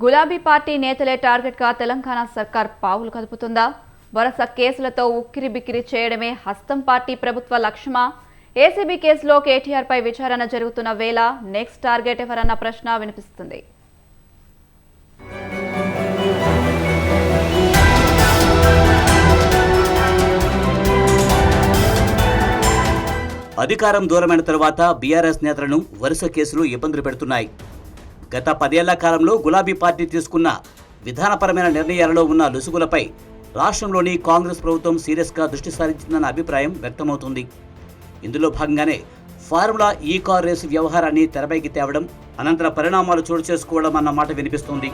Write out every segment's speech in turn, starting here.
గులాబీ పార్టీ నేతలే టార్గెట్గా తెలంగాణ సర్కార్ పావులు కదుపుతుందా? వరుస కేసులతో ఉక్కిరిబిక్కిరి చేయడమే హస్తం పార్టీ ప్రభుత్వ లక్ష్యమా? ఏసీబీ కేసులో కేటీఆర్పై విచారణ జరుగుతున్న వేళ నెక్స్ట్ టార్గెట్ ఎవరన్న ప్రశ్న వినిపిస్తుంది. అధికారం దూరమైన తరువాత బీఆర్ఎస్ నేతలను వరుస కేసులు ఇబ్బందులు పెడుతున్నాయి. గత 10 ఏళ్ల కాలంలో గులాబీ పార్టీ తీసుకున్న విధానపరమైన నిర్ణయాలలో ఉన్న లుసుగులపై రాష్ట్రంలోని కాంగ్రెస్ ప్రభుత్వం సీరియస్గా దృష్టి సారించిందన్న అభిప్రాయం వ్యక్తమవుతుంది. ఇందులో భాగంగానే ఫార్ములా ఈ కార్ రేసు వ్యవహారాన్ని తెరపైకి తేవడం, అనంతర పరిణామాలు చోటు చేసుకోవడం అన్న మాట వినిపిస్తోంది.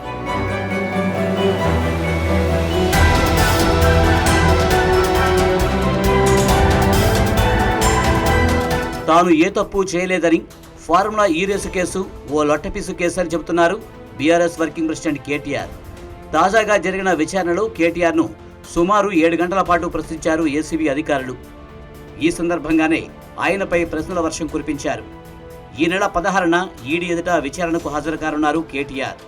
తాను ఏ తప్పు చేయలేదని, ఫార్ములా ఈ రేసు కేసు ఓ లొట్టపీసు కేసు అని చెబుతున్నారు బీఆర్ఎస్ వర్కింగ్ ప్రెసిడెంట్ కేటీఆర్. తాజాగా జరిగిన విచారణలో కేటీఆర్ను సుమారు 7 గంటల పాటు ప్రశ్నించారు ఏసీబీ అధికారులు. ఈ సందర్భంగానే ఆయనపై ప్రశ్నల వర్షం కురిపించారు. ఈ నెల 16న ఈడీ ఎదుట విచారణకు హాజరు కానున్నారు కేటీఆర్.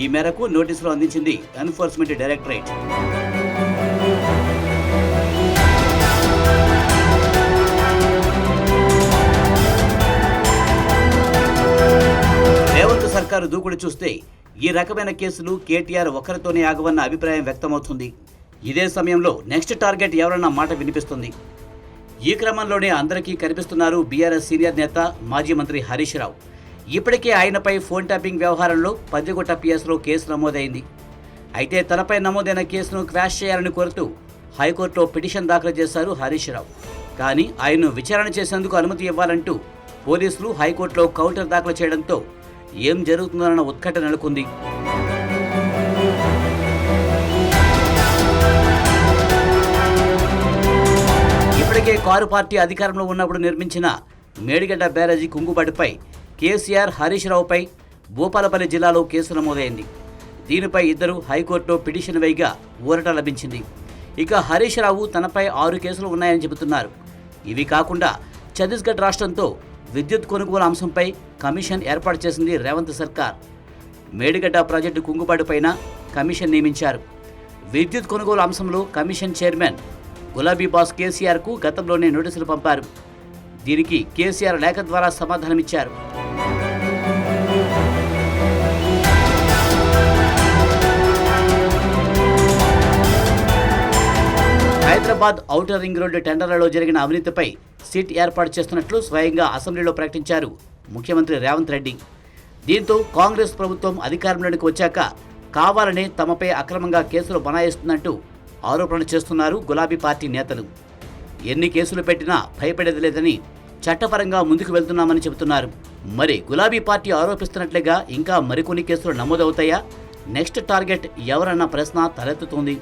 ఈ మేరకు నోటీసులు అందించింది ఎన్ఫోర్స్మెంట్ డైరెక్టరేట్. రేవంత్ సర్కారు దూకుడు చూస్తే ఈ రకమైన కేసులు కేటీఆర్ ఒక్కరితోనే ఆగవన్న అభిప్రాయం వ్యక్తమవుతుంది. ఇదే సమయంలో నెక్స్ట్ టార్గెట్ ఎవరన్న మాట వినిపిస్తుంది. ఈ క్రమంలోనే అందరికీ కనిపిస్తున్నారు బీఆర్ఎస్ సీనియర్ నేత మాజీ మంత్రి హరీష్ రావు. ఇప్పటికే ఆయనపై ఫోన్ ట్యాపింగ్ వ్యవహారంలో పంజగుట్ట పిఎస్లో కేసు నమోదైంది. అయితే తనపై నమోదైన కేసును క్వాష్ చేయాలని కోరుతూ హైకోర్టులో పిటిషన్ దాఖలు చేశారు హరీష్ రావు. కానీ ఆయన్ను విచారణ చేసేందుకు అనుమతి ఇవ్వాలంటూ పోలీసులు హైకోర్టులో కౌంటర్ దాఖలు చేయడంతో ఏం జరుగుతుందన్న ఉత్కంఠ నెలకొంది. ఇప్పటికే కారు పార్టీ అధికారంలో ఉన్నప్పుడు నిర్మించిన మేడిగడ్డ బ్యారేజీ కుంగుబాటుపై కేసీఆర్, హరీష్ రావుపై భూపాలపల్లి జిల్లాలో కేసు నమోదైంది. దీనిపై ఇద్దరు హైకోర్టులో పిటిషన్ వేయగా ఊరట లభించింది. ఇక హరీష్ రావు తనపై 6 కేసులు ఉన్నాయని చెబుతున్నారు. ఇవి కాకుండా ఛత్తీస్గఢ్ రాష్ట్రంతో విద్యుత్ కొనుగోలు అంశంపై కమిషన్ ఏర్పాటు చేసింది రేవంత్ సర్కార్. మేడిగడ్డ ప్రాజెక్టు కుంగుబాటుపైన కమిషన్ నియమించారు. విద్యుత్ కొనుగోలు అంశంలో కమిషన్ చైర్మన్ గులాబీ బాస్ కేసీఆర్కు గతంలోనే నోటీసులు పంపారు. దీనికి కేసీఆర్ లేఖ ద్వారా సమాధానమిచ్చారు. హైదరాబాద్ ఔటర్ రింగ్ రోడ్డు టెండర్లలో జరిగిన అవినీతిపై సిట్ ఏర్పాటు చేస్తున్నట్లు స్వయంగా అసెంబ్లీలో ప్రకటించారు ముఖ్యమంత్రి రేవంత్ రెడ్డి. దీంతో కాంగ్రెస్ ప్రభుత్వం అధికారంలోకి వచ్చాక కావాలనే తమపై అక్రమంగా కేసులు బనాయిస్తుందంటూ ఆరోపణలు చేస్తున్నారు గులాబీ పార్టీ నేతలు. ఎన్ని కేసులు పెట్టినా భయపడేది లేదని, చట్టపరంగా ముందుకు వెళ్తున్నామని చెబుతున్నారు. మరి గులాబీ పార్టీ ఆరోపిస్తున్నట్లుగా ఇంకా మరికొన్ని కేసులు నమోదవుతాయా? నెక్స్ట్ టార్గెట్ ఎవరన్న ప్రశ్న తలెత్తుతోంది.